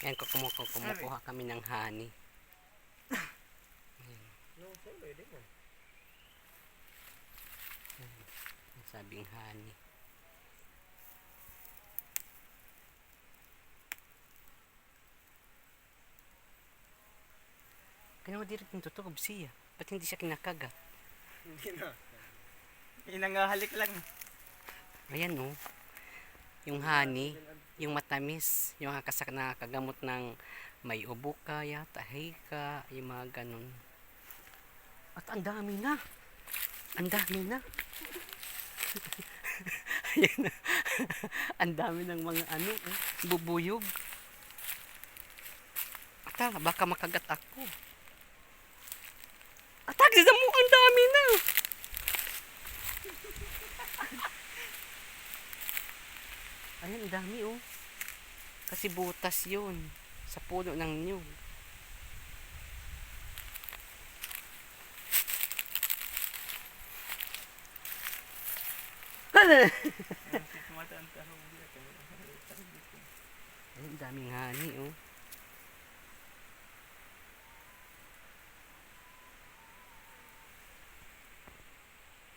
Yan, kumukuha kami ng honey. Ang sabing honey. Kaya mo direct ng tutukob siya. Ba't hindi siya kinakagat? Hindi na. Inangahalik lang. Ayan oh. Yung honey, yung matamis, yung nakakagamot ng may ubo ka, yata, ka, yung mga ganun. At ang dami na. Ang dami na. Ayan na. Ang dami ng mga ano, bubuyog. Ata, baka makagat ako. Ata, gisa mo, ang dami na. Ayan, ang dami oh. Kasi butas yun sa puno ng nyug. Ayan, ang daming honey oh.